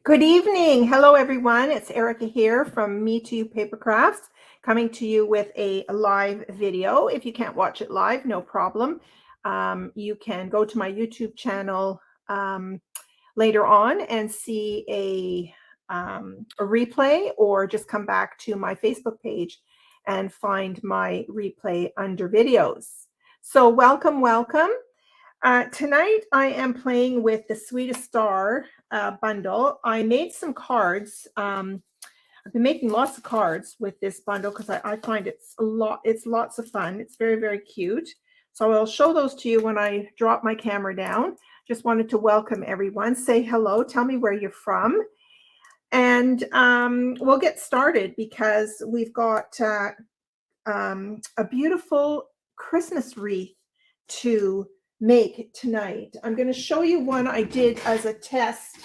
Good evening. Hello, everyone. It's Erica here from Me Too Paper Crafts, coming to you with a live video. If you can't watch it live, no problem. You can go to my YouTube channel later on and see a replay, or just come back to my Facebook page and find my replay under videos. So welcome, welcome. Tonight I am playing with the Sweetest Star bundle. I made some cards. I've been making lots of cards with this bundle because I find it's lots of fun. It's very, very cute. So I'll show those to you when I drop my camera down. Just wanted to welcome everyone. Say hello. Tell me where you're from. And we'll get started because we've got a beautiful Christmas wreath to make tonight. I'm going to show you one I did as a test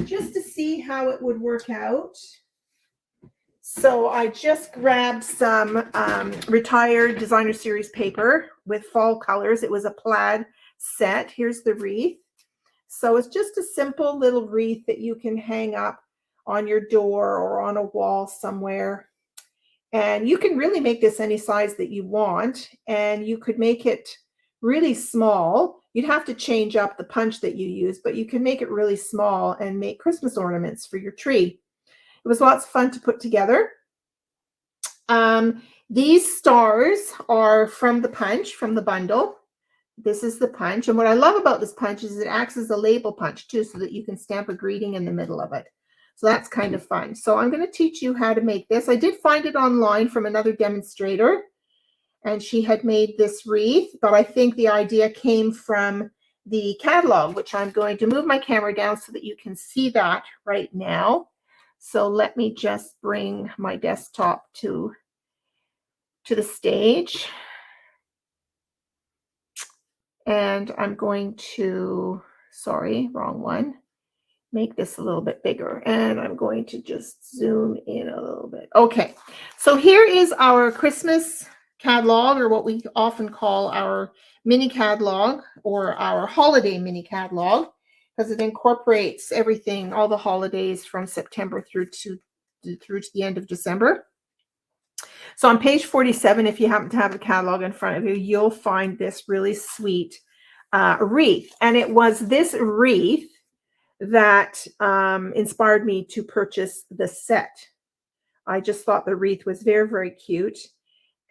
just to see how it would work out. So I just grabbed some retired designer series paper with fall colors. It was a plaid set. Here's the wreath. So it's just a simple little wreath that you can hang up on your door or on a wall somewhere. And you can really make this any size that you want, and you could make it really small. You'd have to change up the punch that you use, but you can make it really small and make Christmas ornaments for your tree. It was lots of fun to put together. These stars are from the punch, from the bundle. This is the punch. And what I love about this punch is it acts as a label punch too, so that you can stamp a greeting in the middle of it. So that's kind of fun. So I'm going to teach you how to make this. I did find it online from another demonstrator, and she had made this wreath, but I think the idea came from the catalog, which I'm going to move my camera down so that you can see that right now. So let me just bring my desktop to the stage. And I'm going to, sorry, wrong one, make this a little bit bigger. And I'm going to just zoom in a little bit. Okay, so here is our Christmas catalog, or what we often call our mini catalog, or our holiday mini catalog, because it incorporates everything, all the holidays from September through to the end of December. So on page 47, if you happen to have a catalog in front of you, you'll find this really sweet wreath. And it was this wreath that inspired me to purchase the set. I just thought the wreath was very, very cute,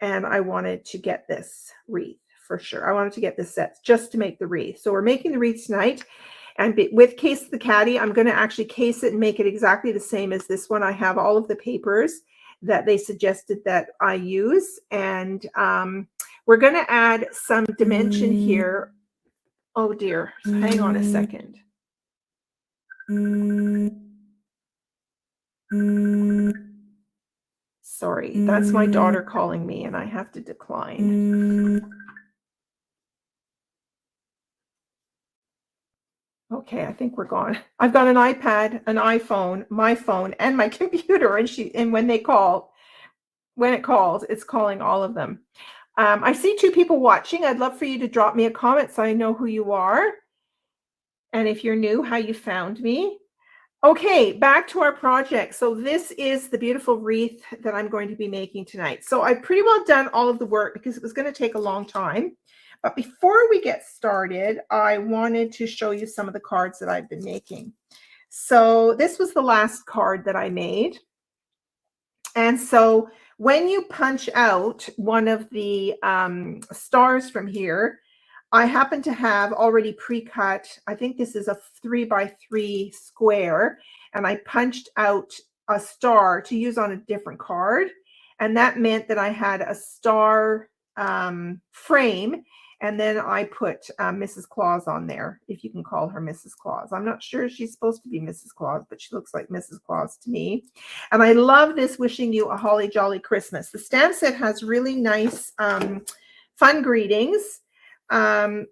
and I wanted to get this wreath for sure. I wanted to get this set just to make the wreath. So we're making the wreath tonight, and with Case the Catty, I'm going to actually case it and make it exactly the same as this one. I have all of the papers that they suggested that I use, and we're going to add some dimension here. Oh dear, hang on a second. Sorry, that's my daughter calling me, and I have to decline. Okay, I think we're gone. I've got an iPad, an iPhone, my phone, and my computer, and when it calls, it's calling all of them. I see 2 people watching. I'd love for you to drop me a comment so I know who you are, and if you're new, how you found me. Okay, back to our project. So this is the beautiful wreath that I'm going to be making tonight. So I've pretty well done all of the work because it was going to take a long time. But before we get started, I wanted to show you some of the cards that I've been making. So this was the last card that I made. And so when you punch out one of the stars from here, I happen to have already pre-cut, I think this is a 3x3 square, and I punched out a star to use on a different card. And that meant that I had a star frame, and then I put Mrs. Claus on there, if you can call her Mrs. Claus. I'm not sure she's supposed to be Mrs. Claus, but she looks like Mrs. Claus to me. And I love this wishing you a holly jolly Christmas. The stamp set has really nice fun greetings.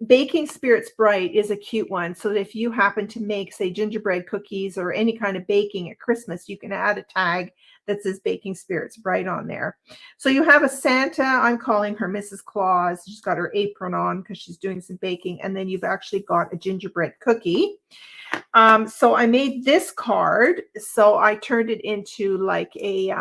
Baking Spirits Bright is a cute one, so that if you happen to make, say, gingerbread cookies or any kind of baking at Christmas, you can add a tag that says Baking Spirits right on there. So you have a Santa. I'm calling her Mrs. Claus. She's got her apron on because she's doing some baking. And then you've actually got a gingerbread cookie. So I made this card. So I turned it into like a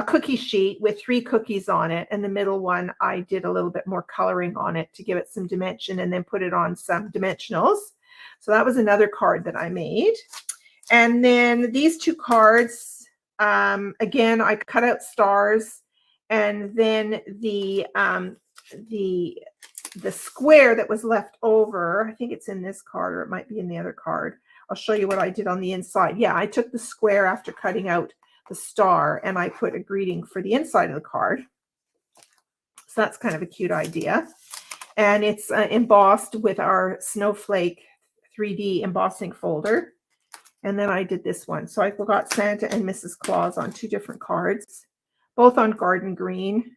cookie sheet with 3 cookies on it. And the middle one, I did a little bit more coloring on it to give it some dimension and then put it on some dimensionals. So that was another card that I made. And then these 2 cards, again, I cut out stars, and then the square that was left over, I think it's in this card or it might be in the other card. I'll show you what I did on the inside. Yeah, I took the square after cutting out the star and I put a greeting for the inside of the card. So that's kind of a cute idea. And it's embossed with our Snowflake 3D embossing folder. And then I did this one. So I've got Santa and Mrs. Claus on 2 different cards, both on garden green.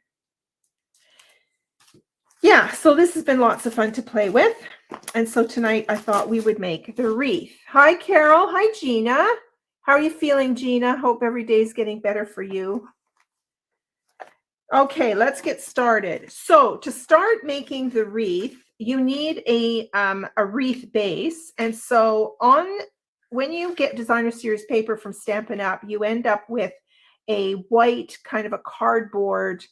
Yeah, so this has been lots of fun to play with. And so tonight I thought we would make the wreath. Hi, Carol. Hi, Gina. How are you feeling, Gina? Hope every day is getting better for you. Okay, let's get started. So to start making the wreath, you need a wreath base. And so when you get designer series paper from Stampin' Up, you end up with a white kind of a cardboard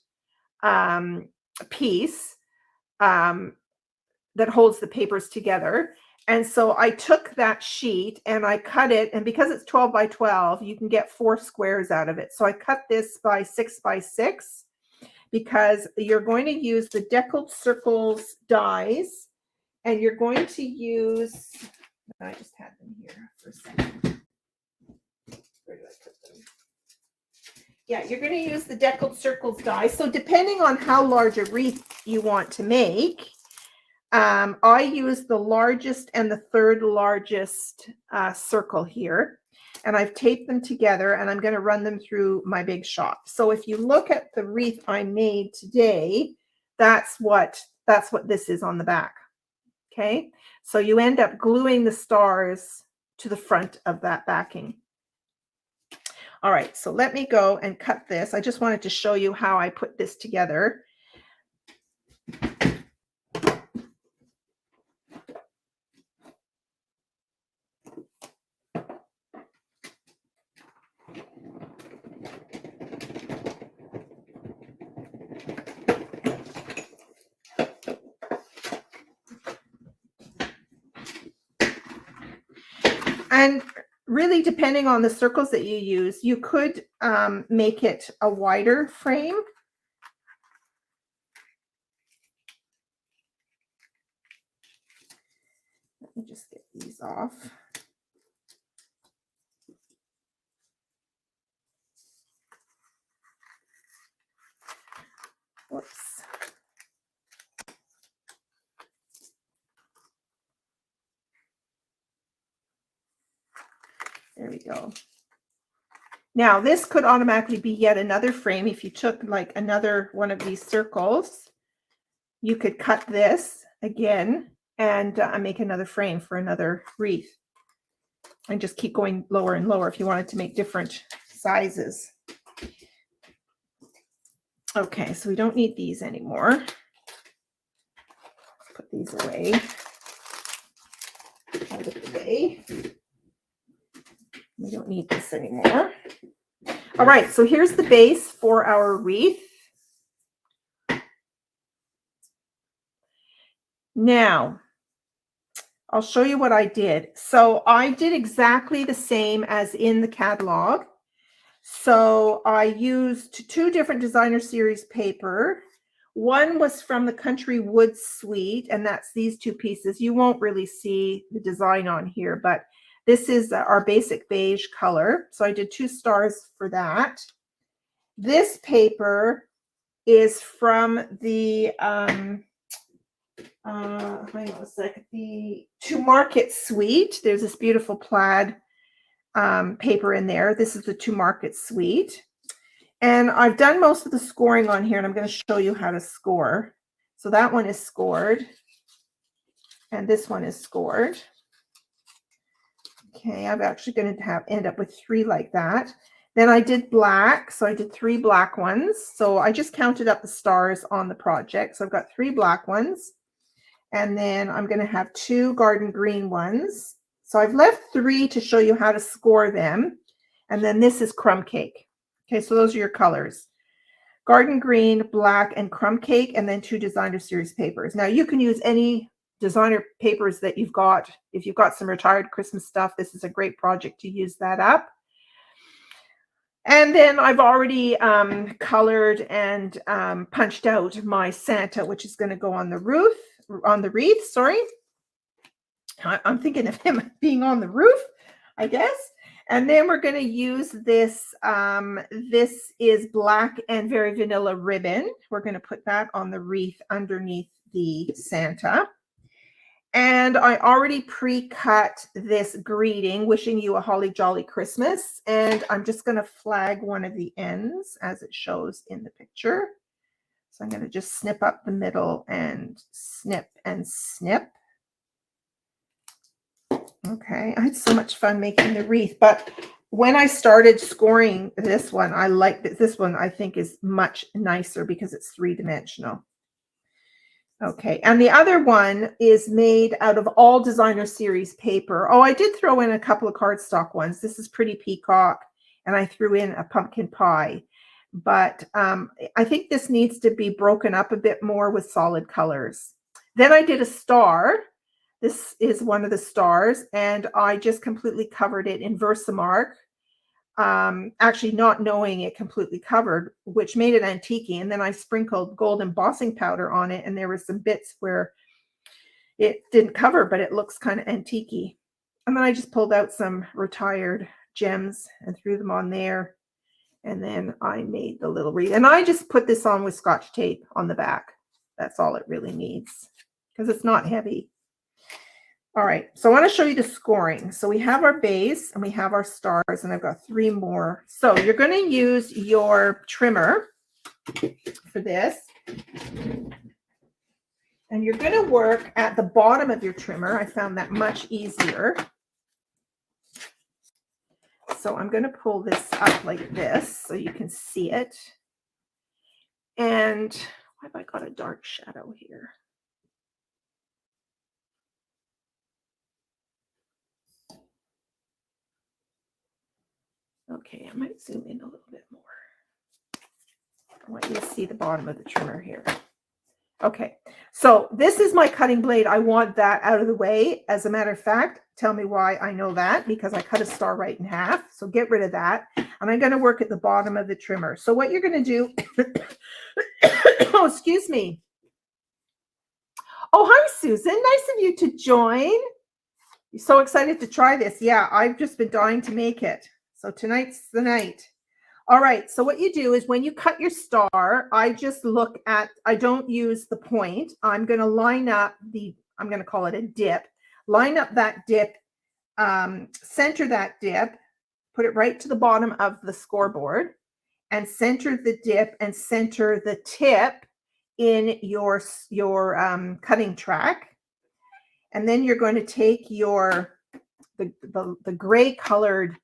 piece that holds the papers together. And so I took that sheet and I cut it, and because it's 12 by 12, you can get 4 squares out of it. So I cut this by 6 by 6 because you're going to use the deckled circles dies, and you're going to use, I just had them here for a second. Where did I put them? Yeah, you're going to use the deckled circles die. So depending on how large a wreath you want to make, I use the largest and the 3rd largest circle here, and I've taped them together, and I'm going to run them through my big shop. So if you look at the wreath I made today, that's what this is on the back. Okay, so you end up gluing the stars to the front of that backing. All right, so let me go and cut this. I just wanted to show you how I put this together. And really, depending on the circles that you use, you could make it a wider frame. Let me just get these off. Whoops. There we go. Now, this could automatically be yet another frame. If you took like another one of these circles, you could cut this again and make another frame for another wreath. And just keep going lower and lower if you wanted to make different sizes. Okay, so we don't need these anymore. Put these away. Out of the way. We don't need this anymore. All right, so here's the base for our wreath. Now, I'll show you what I did. So I did exactly the same as in the catalog. So I used 2 different designer series paper. One was from the Country Wood Suite, and that's these 2 pieces. You won't really see the design on here, but this is our basic beige color. So I did 2 stars for that. This paper is from the, hang on a second, the To Market Suite. There's this beautiful plaid paper in there. This is the To Market Suite. And I've done most of the scoring on here, and I'm going to show you how to score. So that one is scored, and this one is scored. Okay, I'm actually going to end up with 3 like that. Then I did black, so I did 3 black ones. So I just counted up the stars on the project. So I've got 3 black ones. And then I'm going to have 2 garden green ones. So I've left 3 to show you how to score them. And then this is crumb cake. Okay, so those are your colors. Garden green, black, and crumb cake, and then 2 designer series papers. Now you can use any designer papers that you've got. If you've got some retired Christmas stuff, this is a great project to use that up. And then I've already colored and punched out my Santa, which is going to go on the wreath, sorry. I'm thinking of him being on the roof, I guess. And then we're going to use this. This is black and very vanilla ribbon. We're going to put that on the wreath underneath the Santa. And I already pre-cut this greeting, wishing you a holly jolly Christmas. And I'm just going to flag one of the ends as it shows in the picture. So I'm going to just snip up the middle and snip and snip. Okay, I had so much fun making the wreath, but when I started scoring this one, I like that this one I think is much nicer because it's 3-dimensional. Okay, and the other one is made out of all designer series paper. Oh, I did throw in a couple of cardstock ones. This is Pretty Peacock, and I threw in a pumpkin pie. But I think this needs to be broken up a bit more with solid colors. Then I did a star. This is one of the stars, and I just completely covered it in Versamark. Actually not knowing it completely covered, which made it antique. And then I sprinkled gold embossing powder on it, and there were some bits where it didn't cover, but it looks kind of antique-y. And then I just pulled out some retired gems and threw them on there. And then I made the little wreath. And I just put this on with Scotch tape on the back. That's all it really needs because it's not heavy. All right, so I want to show you the scoring. So we have our base and we have our stars, and I've got 3 more. So you're going to use your trimmer for this. And you're going to work at the bottom of your trimmer. I found that much easier. So I'm going to pull this up like this so you can see it. And why have I got a dark shadow here? Okay, I might zoom in a little bit more. I want you to see the bottom of the trimmer here. Okay, so this is my cutting blade. I want that out of the way. As a matter of fact, tell me why I know that, because I cut a star right in half. So get rid of that. And I'm going to work at the bottom of the trimmer. So what you're going to do, oh, excuse me. Oh, hi, Susan. Nice of you to join. You're so excited to try this. Yeah, I've just been dying to make it. So tonight's the night. All right, so what you do is when you cut your star, I just look at, I don't use the point. I'm going to line up I'm going to call it a dip. Line up that dip, center that dip, put it right to the bottom of the scoreboard, and center the dip and center the tip in your cutting track. And then you're going to take the gray colored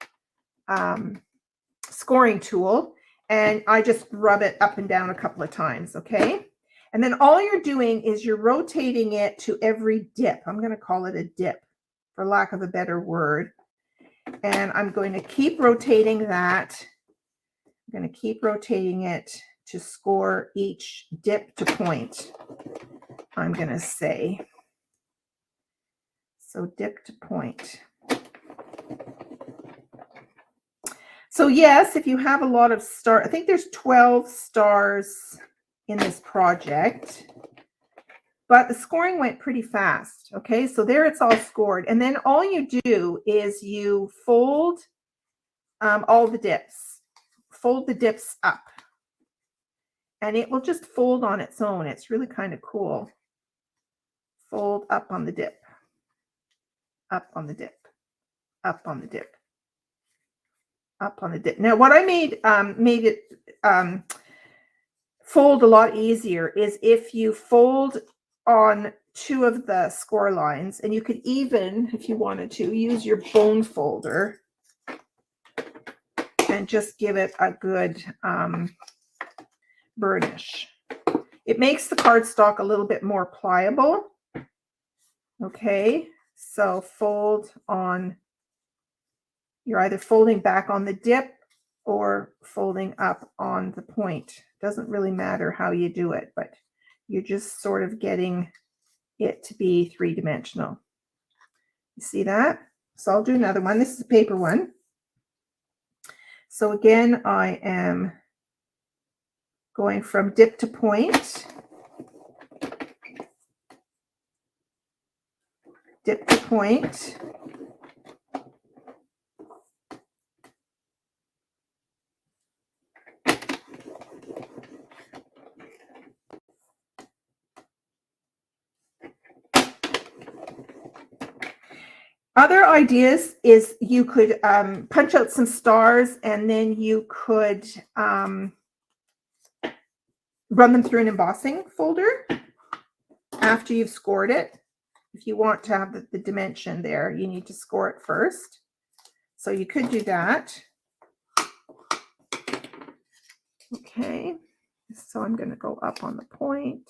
scoring tool, and I just rub it up and down a couple of times, okay? And then all you're doing is you're rotating it to every dip. I'm going to call it a dip for lack of a better word. And I'm going to keep rotating that. I'm going to keep rotating it to score each dip to point, I'm going to say. So dip to point. So yes, if you have a lot of stars, I think there's 12 stars in this project, but the scoring went pretty fast. Okay, so there it's all scored. And then all you do is you fold all the dips. Fold the dips up. And it will just fold on its own. It's really kind of cool. Fold up on the dip. Up on the dip. Up on the dip. Up on the dip. Now, what I made it fold a lot easier is if you fold on 2 of the score lines, and you could even, if you wanted to, use your bone folder and just give it a good burnish. It makes the cardstock a little bit more pliable. Okay, so fold on, you're either folding back on the dip or folding up on the point. Doesn't really matter how you do it, but you're just sort of getting it to be three-dimensional. You see that? So I'll do another one. This is a paper one. So again, I am going from dip to point, dip to point, other ideas is you could punch out some stars and then you could run them through an embossing folder after you've scored it. If you want to have the dimension there, you need to score it first. So you could do that. Okay, so I'm going to go up on the point.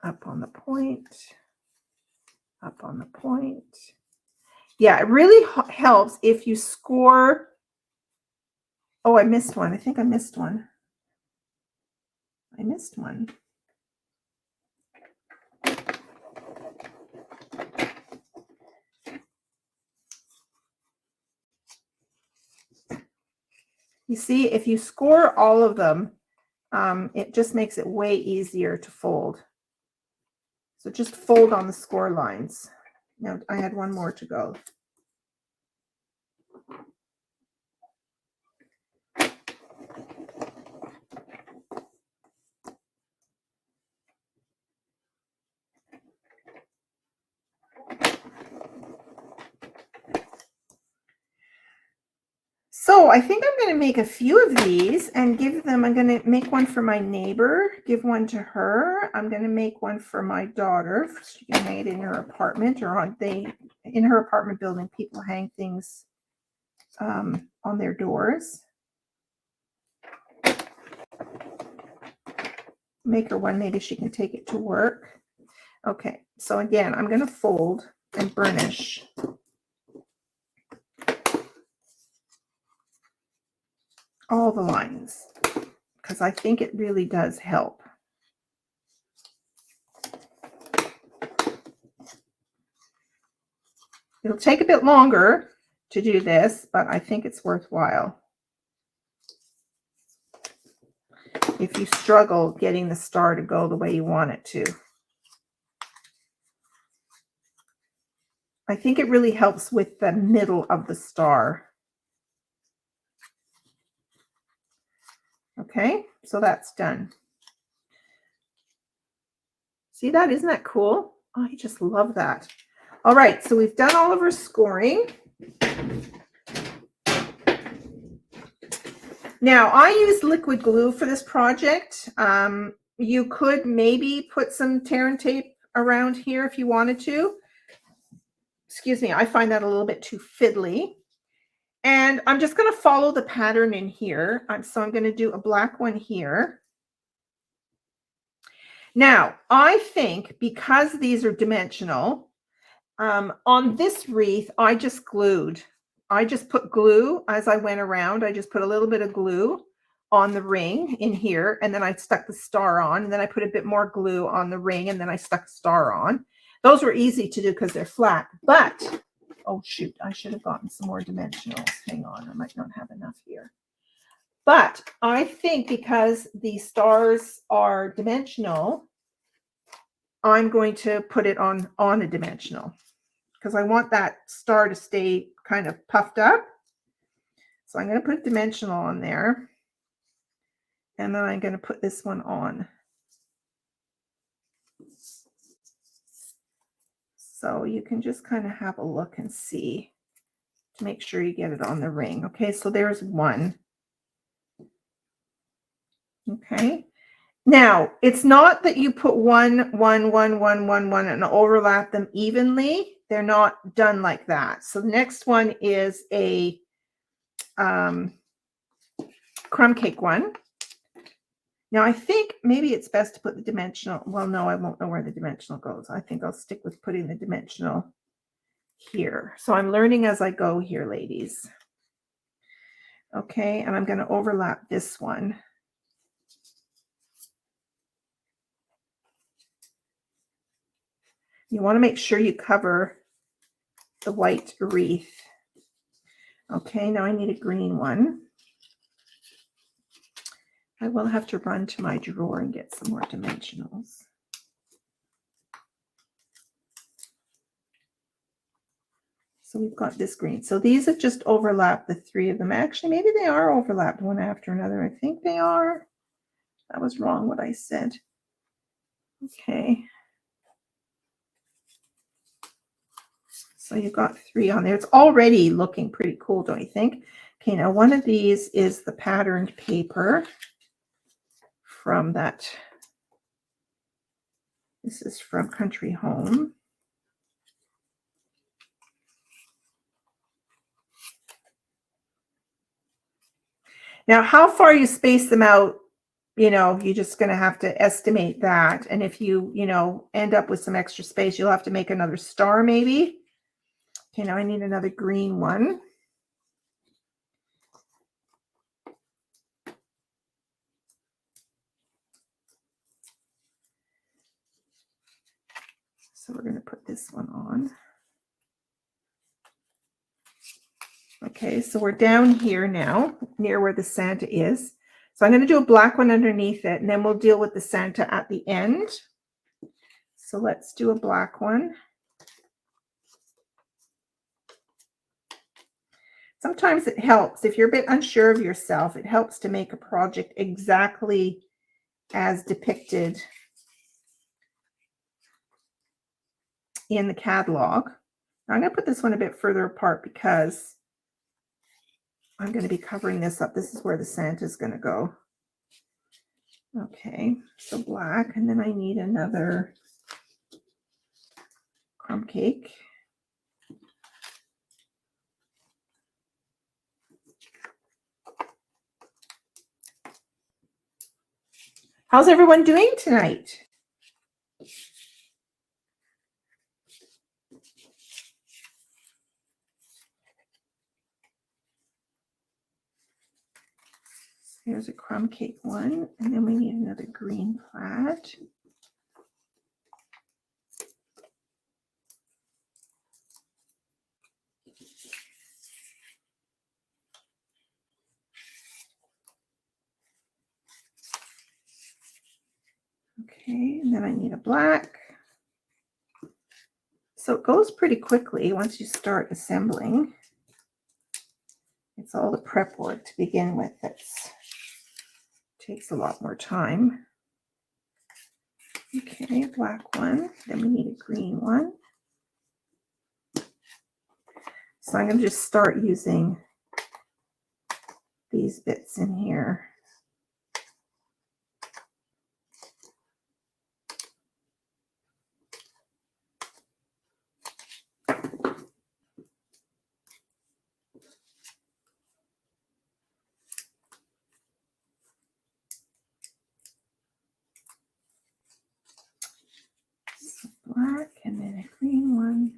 Up on the point, up on the point. Yeah, it really helps if you score. Oh, I missed one. I think I missed one. I missed one. You see, if you score all of them, it just makes it way easier to fold. So just fold on the score lines. Now I had one more to go. So I think I'm going to make a few of these and give them, I'm going to make one for my neighbor, give one to her. I'm going to make one for my daughter. She can hang it in her apartment, or in her apartment building, people hang things on their doors. Make her one, maybe she can take it to work. Okay, so again, I'm going to fold and burnish. All the lines, because I think it really does help. It'll take a bit longer to do this, but I think it's worthwhile. If you struggle getting the star to go the way you want it to. I think it really helps with the middle of the star. Okay, so that's done. See that? Isn't that cool? Oh, I just love that. All right, so we've done all of our scoring. Now, I use liquid glue for this project. You could maybe put some tear and tape around here if you wanted to. Excuse me, I find that a little bit too fiddly. And I'm just going to follow the pattern in here. So I'm going to do a black one here. Now, I think because these are dimensional, on this wreath, I just put glue as I went around. I just put a little bit of glue on the ring in here, and then I stuck the star on, and then I put a bit more glue on the ring, and then I stuck the star on. Those were easy to do because they're flat, but oh shoot, I should have gotten some more dimensionals. Hang on, I might not have enough here. But I think because the stars are dimensional, I'm going to put it on a dimensional because I want that star to stay kind of puffed up. So I'm going to put dimensional on there. And then I'm going to put this one on. So you can just kind of have a look and see to make sure you get it on the ring. Okay, so there's one. Okay. Now, it's not that you put one, and overlap them evenly. they're not done like that. So the next one is a crumb cake one. Now I think maybe it's best to put the dimensional. Well, no, I won't know where the dimensional goes. I think I'll stick with putting the dimensional here. So I'm learning as I go here, ladies. Okay, and I'm going to overlap this one. You want to make sure you cover the white wreath. Okay, now I need a green one. I will have to run to my drawer and get some more dimensionals. So we've got this green. So these have just overlapped, the three of them. Actually, maybe they are overlapped one after another. I think they are. That was wrong what I said. Okay. So you've got three on there. It's already looking pretty cool, don't you think? Okay, now one of these is the patterned paper from that. This is from Country Home. Now, how far you space them out, you know, you're just going to have to estimate that. And if you, you know, end up with some extra space, you'll have to make another star maybe. Okay, now I need another green one. So we're going to put this one on. Okay, so we're down here now, near where the Santa is. So I'm going to do a black one underneath it, and then we'll deal with the Santa at the end. So let's do a black one. Sometimes it helps, if you're a bit unsure of yourself, it helps to make a project exactly as depicted in the catalog. Now I'm going to put this one a bit further apart because I'm going to be covering this up. This is where the Santa is going to go. Okay, so black, and then I need another crumb cake. How's everyone doing tonight? Here's a crumb cake one, and then we need another green plaid. Okay, and then I need a black. So it goes pretty quickly once you start assembling. It's all the prep work to begin with that takes a lot more time. Okay, a black one. Then we need a green one. So I'm going to just start using these bits in here. So black and then a green one.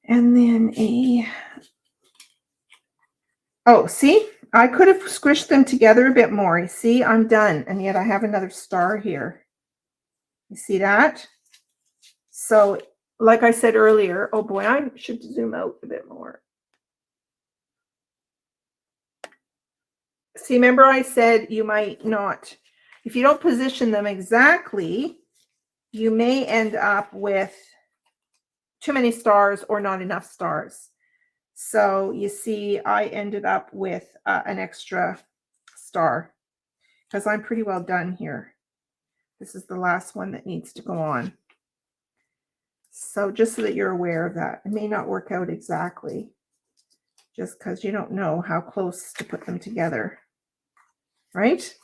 And then oh, see, I could have squished them together a bit more. You see, I'm done. And yet I have another star here. You see that? So like I said earlier, oh boy, I should zoom out a bit more. See, remember I said you might not, if you don't position them exactly, you may end up with too many stars or not enough stars. So you see, I ended up with an extra star because I'm pretty well done here. This is the last one that needs to go on. So just so that you're aware of that, it may not work out exactly just because you don't know how close to put them together, right?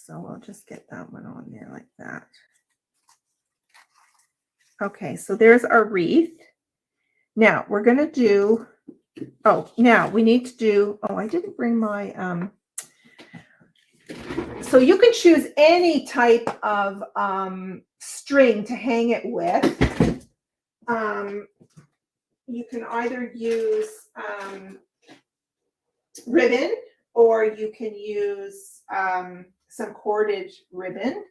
So I'll just get that one on there like that. Okay, so there's our wreath. Now we're going to do, oh, now we need to do, oh, I didn't bring my, so you can choose any type of string to hang it with. You can either use ribbon, or you can use some corded ribbon.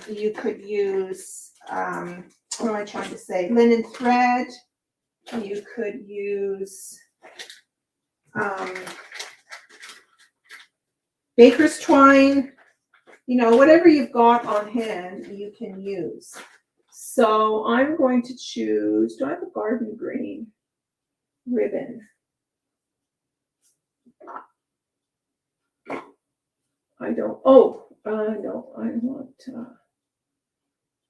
You could use, what am I trying to say? Linen thread. You could use baker's twine. You know, whatever you've got on hand, you can use. So I'm going to choose, do I have a garden green ribbon? I don't, oh, no, I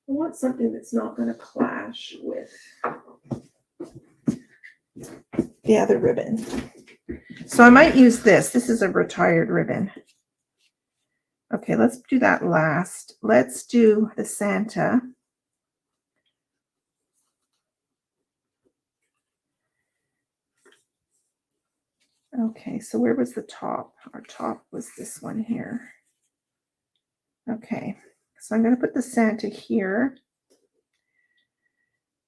want something that's not going to clash with the other ribbon. So I might use this. This is a retired ribbon. Okay, let's do that last. Let's do the Santa. Okay, so where was the top? Our top was this one here. Okay, so I'm going to put the Santa here.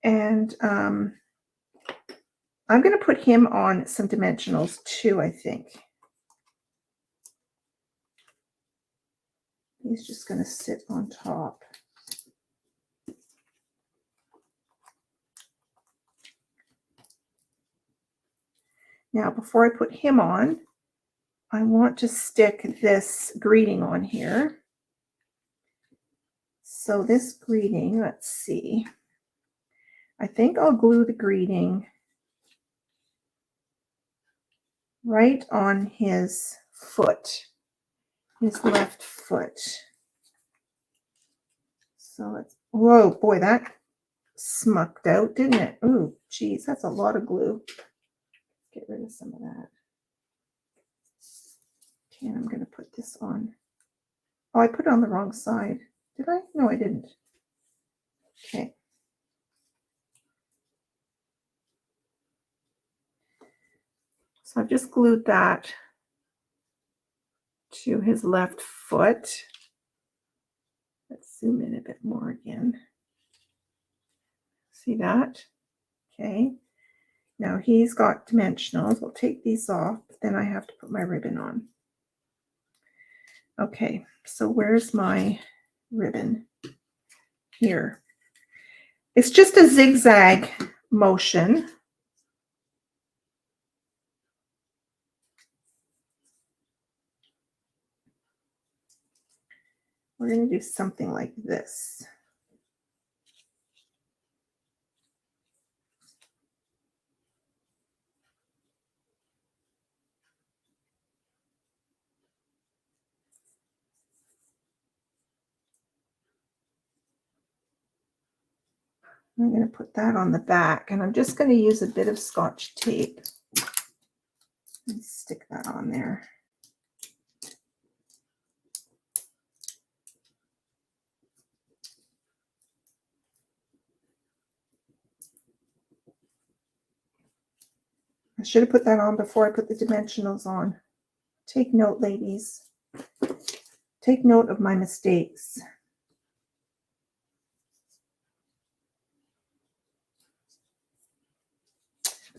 And I'm going to put him on some dimensionals too, I think. He's just going to sit on top. Now, before I put him on, I want to stick this greeting on here. So this greeting, let's see. I think I'll glue the greeting right on his foot, his left foot. So let's, whoa, boy, that smucked out, didn't it? Ooh, geez, that's a lot of glue. Get rid of some of that. Okay, and I'm going to put this on. Oh, I put it on the wrong side. Did I? No, I didn't. Okay. So I've just glued that to his left foot. Let's zoom in a bit more again. See that? Okay. Now he's got dimensionals. I'll take these off, but then I have to put my ribbon on. Okay, so where's my ribbon? Here. It's just a zigzag motion. We're going to do something like this. I'm going to put that on the back, and I'm just going to use a bit of Scotch tape and stick that on there. I should have put that on before I put the dimensionals on. Take note, ladies. Take note of my mistakes.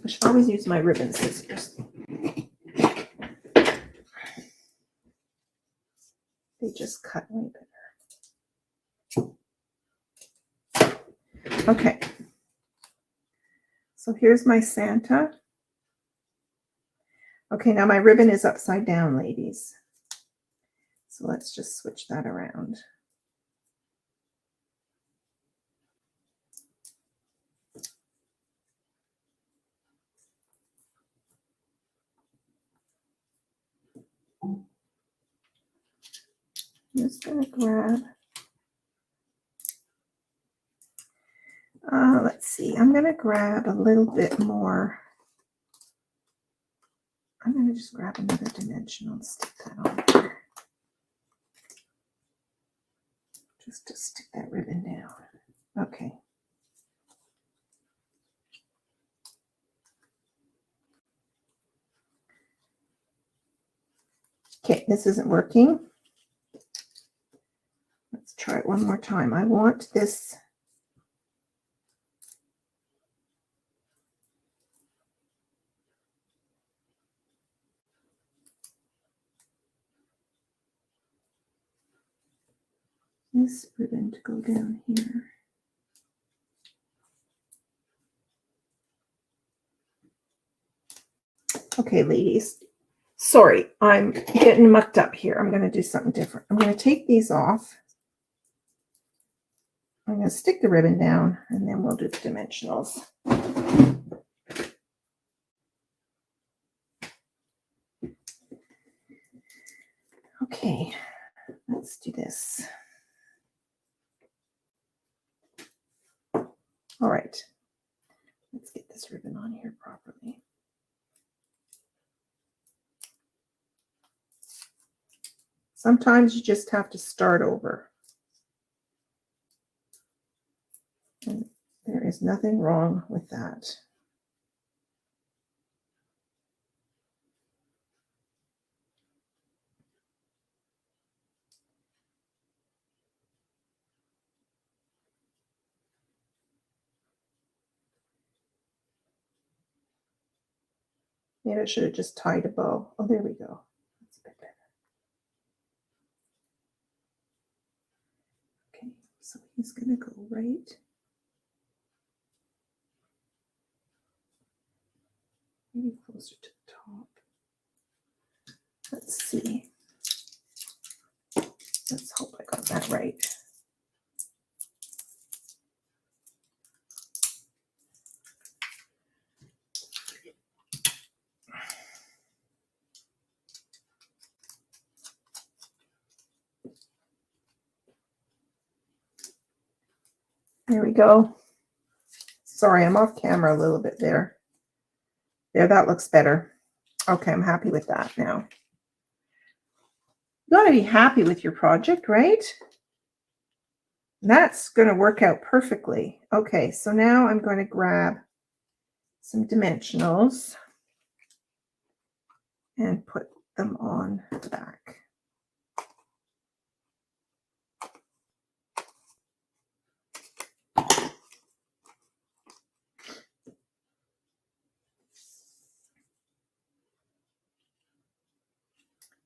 I should always use my ribbon scissors. They just cut way better. Okay. So here's my Santa. Okay, now my ribbon is upside down, ladies. So let's just switch that around. I'm just going to grab, let's see, I'm going to grab a little bit more. I'm going to just grab another dimensional and stick that on there. Just stick that ribbon down. Okay. Okay, this isn't working. Let's try it one more time. I want this. This ribbon to go down here. Okay, ladies. Sorry, I'm getting mucked up here. I'm going to do something different. I'm going to take these off. I'm going to stick the ribbon down, and then we'll do the dimensionals. Okay, let's do this. All right, let's get this ribbon on here properly. Sometimes you just have to start over. And there is nothing wrong with that. Maybe I should have just tied a bow. Oh, there we go. That's a bit better. Okay, so he's going to go right. Maybe closer to the top. Let's see. Let's hope I got that right. There we go. Sorry, I'm off camera a little bit there. There, that looks better. Okay, I'm happy with that now. You got to be happy with your project, right? That's going to work out perfectly. Okay, so now I'm going to grab some dimensionals and put them on the back.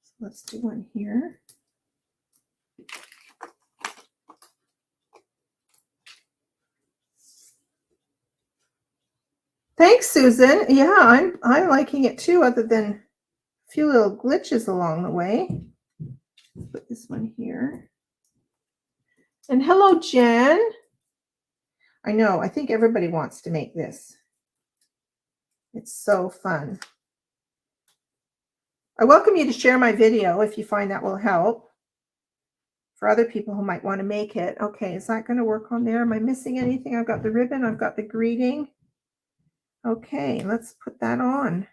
So let's do one here. Thanks, Susan. Yeah, I'm liking it too, other than a few little glitches along the way. Put this one here. And hello, Jen. I know, I think everybody wants to make this. It's so fun. I welcome you to share my video if you find that will help for other people who might want to make it. Okay, is that going to work on there? Am I missing anything? I've got the ribbon, I've got the greeting. Okay, let's put that on.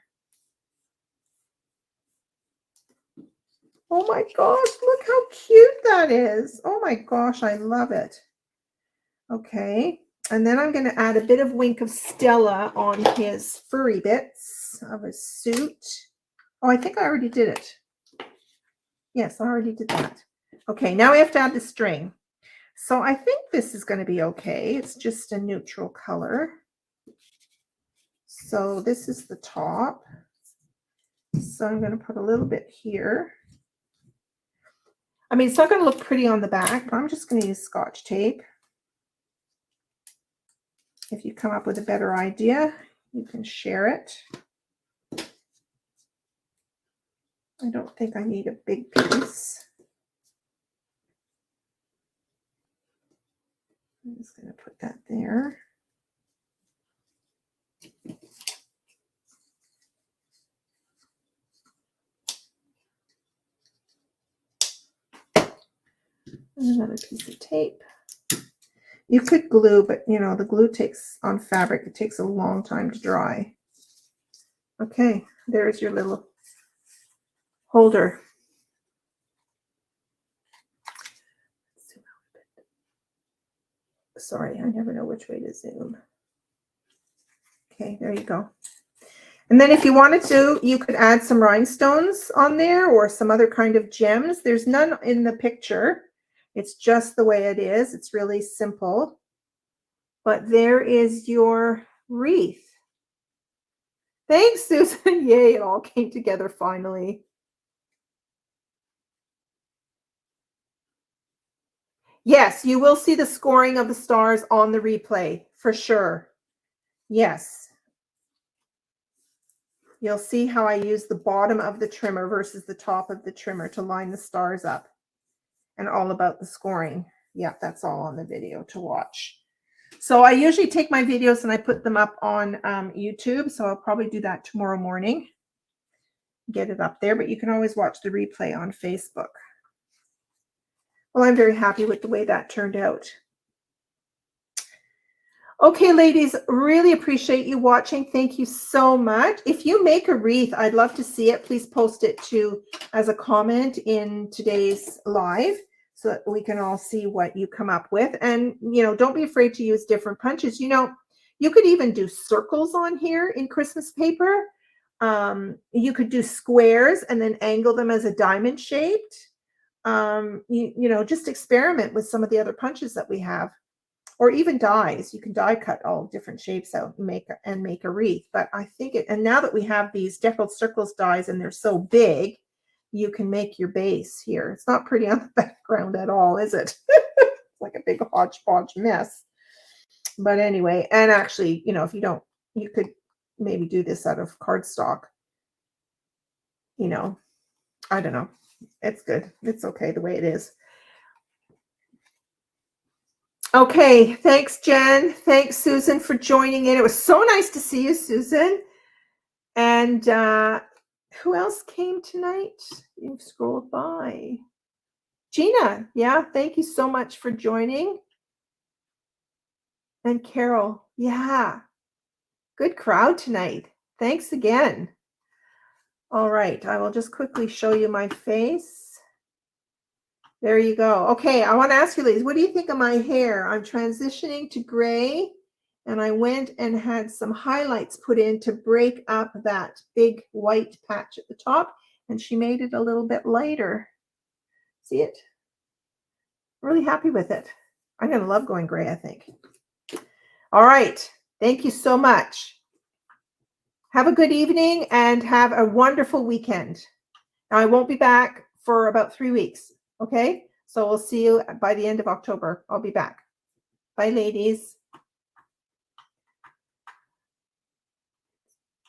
Oh my gosh, look how cute that is. Oh my gosh, I love it. Okay, and then I'm going to add a bit of Wink of Stella on his furry bits of his suit. Oh, I think I already did it. Yes, I already did that. Okay, now we have to add the string. So I think this is going to be okay. It's just a neutral color. So this is the top. So I'm going to put a little bit here. I mean, it's not going to look pretty on the back, but I'm just going to use Scotch tape. If you come up with a better idea, you can share it. I don't think I need a big piece. I'm just going to put that there. And another piece of tape. You could glue, but you know, the glue takes on fabric, it takes a long time to dry. Okay, there's your little holder. Sorry, I never know which way to zoom. Okay, there you go. And then if you wanted to, you could add some rhinestones on there or some other kind of gems. There's none in the picture. It's just the way it is. It's really simple. But there is your wreath. Thanks, Susan. Yay, it all came together finally. Yes, you will see the scoring of the stars on the replay for sure. Yes. You'll see how I use the bottom of the trimmer versus the top of the trimmer to line the stars up, and all about the scoring. Yeah, that's all on the video to watch. So I usually take my videos and I put them up on YouTube. So I'll probably do that tomorrow morning, get it up there, but you can always watch the replay on Facebook. Well, I'm very happy with the way that turned out. Okay, ladies, really appreciate you watching. Thank you so much. If you make a wreath, I'd love to see it. Please post it as a comment in today's live so that we can all see what you come up with. And, don't be afraid to use different punches. You could even do circles on here in Christmas paper. You could do squares and then angle them as a diamond shaped. Just experiment with some of the other punches that we have. Or even dies. You can die cut all different shapes out and make a wreath. But I think and now that we have these deckled circles dies and they're so big, you can make your base here. It's not pretty on the background at all, is it? It's like a big hodgepodge mess. But anyway, and actually, if you don't, you could maybe do this out of cardstock. I don't know. It's good. It's okay the way it is. Okay, thanks, Jen. Thanks, Susan, for joining in. It was so nice to see you, Susan. And who else came tonight? You've scrolled by. Gina, yeah, thank you so much for joining. And Carol, yeah, good crowd tonight. Thanks again. All right, I will just quickly show you my face. There you go. Okay, I want to ask you, ladies, what do you think of my hair? I'm transitioning to gray, and I went and had some highlights put in to break up that big white patch at the top, and she made it a little bit lighter. See it? Really happy with it. I'm going to love going gray, I think. All right. Thank you so much. Have a good evening and have a wonderful weekend. Now, I won't be back for about 3 weeks. Okay, so we'll see you by the end of October. I'll be back. Bye, ladies.